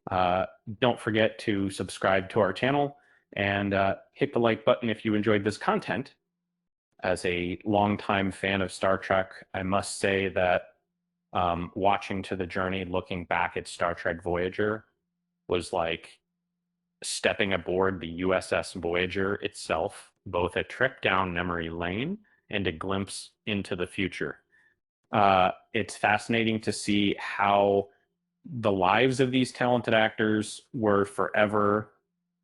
Uh, don't forget to subscribe to our channel and hit the like button if you enjoyed this content. As a longtime fan of Star Trek, I must say that watching To the Journey, looking back at Star Trek Voyager, was like stepping aboard the USS Voyager itself, both a trip down memory lane and a glimpse into the future. It's fascinating to see how the lives of these talented actors were forever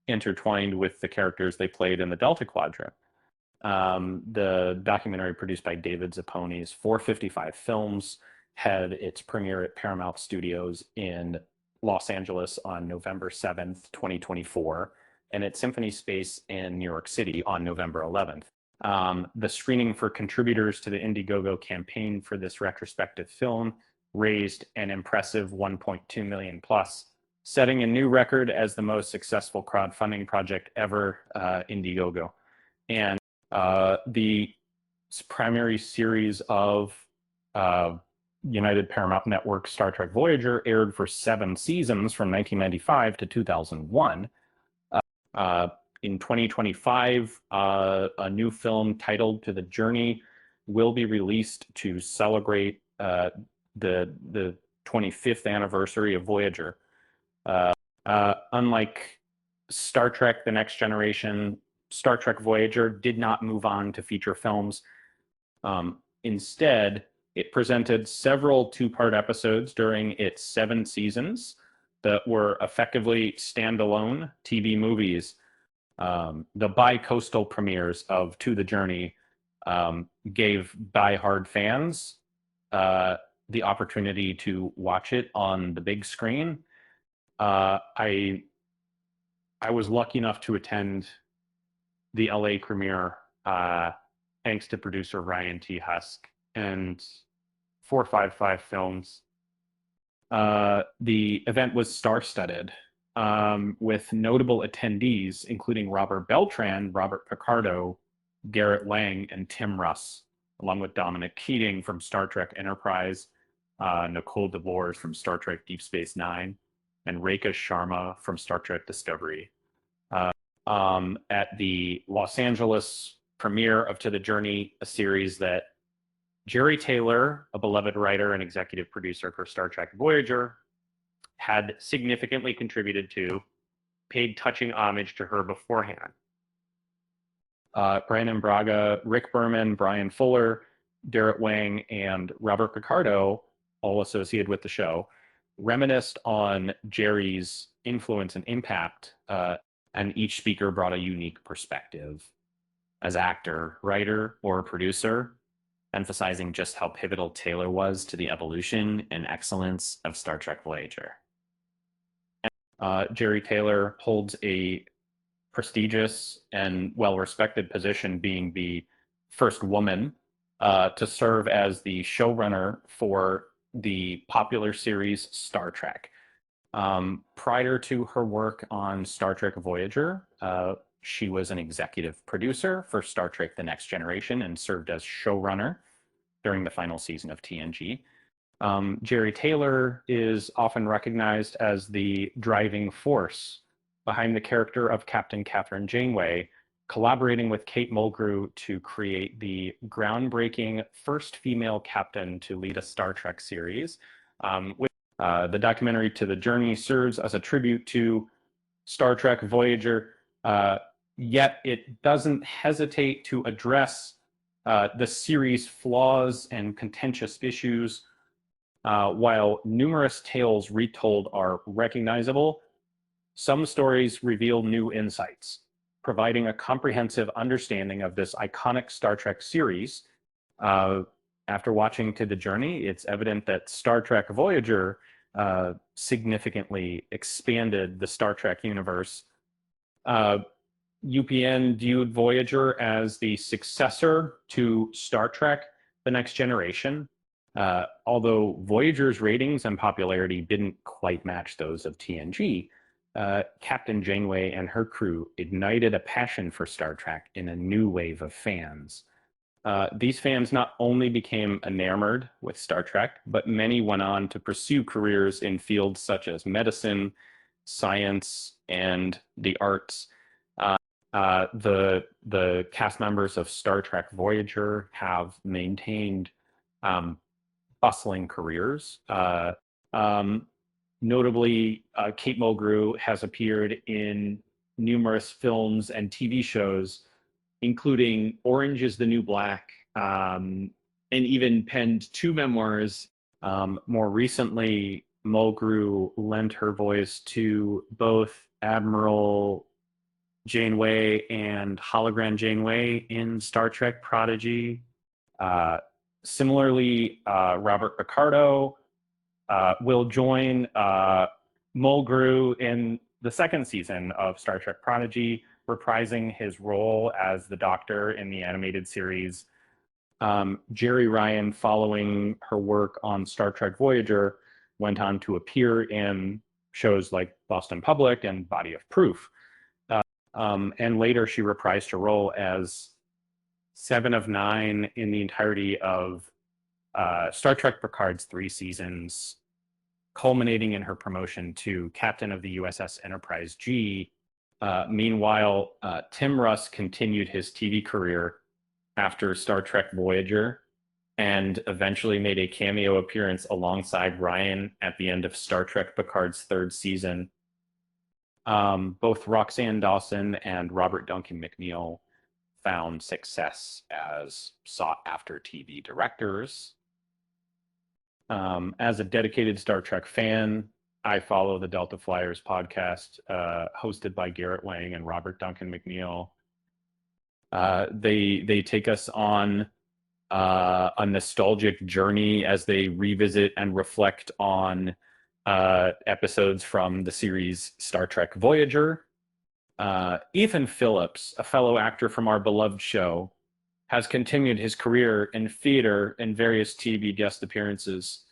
intertwined with the characters they played in the Delta Quadrant. The documentary produced by David Zappone's 455 Films had its premiere at Paramount Studios in Los Angeles on November 7th, 2024, and at Symphony Space in New York City on November 11th. The screening for contributors to the Indiegogo campaign for this retrospective film raised an impressive 1.2 million plus, setting a new record as the most successful crowdfunding project ever, Indiegogo. And the primary series of United Paramount Network Star Trek Voyager aired for 7 seasons from 1995 to 2001. In 2025, a new film titled To the Journey will be released to celebrate the 25th anniversary of Voyager. Unlike Star Trek: The Next Generation, Star Trek Voyager did not move on to feature films. Instead, it presented several two-part episodes during its 7 seasons that were effectively standalone TV movies. The bi-coastal premieres of To the Journey gave die-hard fans the opportunity to watch it on the big screen. I was lucky enough to attend the LA premiere, thanks to producer Ryan T. Husk and 455 Films. The event was star-studded, with notable attendees including Robert Beltran, Robert Picardo, Garrett Lang, and Tim Russ, along with Dominic Keating from Star Trek Enterprise, Nicole DeVore from Star Trek Deep Space Nine, and Rekha Sharma from Star Trek Discovery. At the Los Angeles premiere of To the Journey, a series that Jerry Taylor, a beloved writer and executive producer for Star Trek Voyager, had significantly contributed to, paid touching homage to her beforehand. Brandon Braga, Rick Berman, Brian Fuller, Garrett Wang, and Robert Picardo, all associated with the show, reminisced on Jerry's influence and impact, and each speaker brought a unique perspective as actor, writer, or producer, emphasizing just how pivotal Taylor was to the evolution and excellence of Star Trek Voyager. Jerry Taylor holds a prestigious and well-respected position, being the first woman to serve as the showrunner for the popular series Star Trek. Prior to her work on Star Trek Voyager, she was an executive producer for Star Trek: The Next Generation and served as showrunner during the final season of TNG. Jerry Taylor is often recognized as the driving force behind the character of Captain Kathryn Janeway, collaborating with Kate Mulgrew to create the groundbreaking first female captain to lead a Star Trek series. The documentary To the Journey serves as a tribute to Star Trek Voyager, yet it doesn't hesitate to address the series' flaws and contentious issues. While numerous tales retold are recognizable, some stories reveal new insights, providing a comprehensive understanding of this iconic Star Trek series. After watching To the Journey, it's evident that Star Trek Voyager significantly expanded the Star Trek universe. UPN viewed Voyager as the successor to Star Trek: The Next Generation. Although Voyager's ratings and popularity didn't quite match those of TNG, Captain Janeway and her crew ignited a passion for Star Trek in a new wave of fans. These fans not only became enamored with Star Trek, but many went on to pursue careers in fields such as medicine, science, and the arts. The cast members of Star Trek Voyager have maintained bustling careers. Um, Notably, Kate Mulgrew has appeared in numerous films and TV shows, including Orange is the New Black, and even penned two memoirs. More recently, Mulgrew lent her voice to both Admiral Janeway and Hologram Janeway in Star Trek Prodigy. Uh, Similarly, Robert Picardo will join Mulgrew in the second season of Star Trek Prodigy, reprising his role as the Doctor in the animated series. Jerry Ryan, following her work on Star Trek Voyager, went on to appear in shows like Boston Public and Body of Proof. And later she reprised her role as Seven of Nine in the entirety of Star Trek Picard's 3 seasons, culminating in her promotion to captain of the USS Enterprise G. Meanwhile, Tim Russ continued his TV career after Star Trek Voyager and eventually made a cameo appearance alongside Ryan at the end of Star Trek Picard's 3rd season. Both Roxanne Dawson and Robert Duncan McNeil found success as sought-after TV directors. As a dedicated Star Trek fan, I follow the Delta Flyers podcast, hosted by Garrett Wang and Robert Duncan McNeil. They take us on a nostalgic journey as they revisit and reflect on episodes from the series Star Trek Voyager. Ethan Phillips, a fellow actor from our beloved show, has continued his career in theater and various TV guest appearances.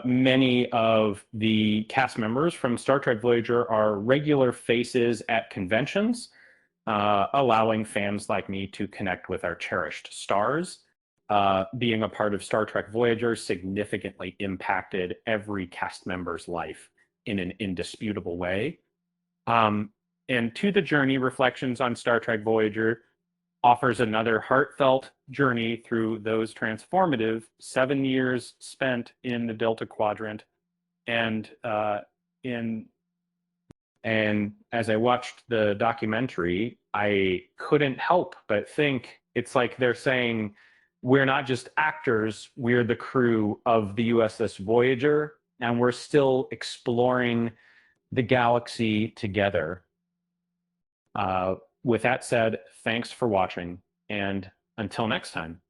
Many of the cast members from Star Trek Voyager are regular faces at conventions, allowing fans like me to connect with our cherished stars. Being a part of Star Trek Voyager significantly impacted every cast member's life in an indisputable way. And To the Journey, Reflections on Star Trek Voyager offers another heartfelt journey through those transformative 7 years spent in the Delta Quadrant. And as I watched the documentary, I couldn't help but think it's like they're saying, we're not just actors, we're the crew of the USS Voyager, and we're still exploring the galaxy together. With that said, thanks for watching, and until next time.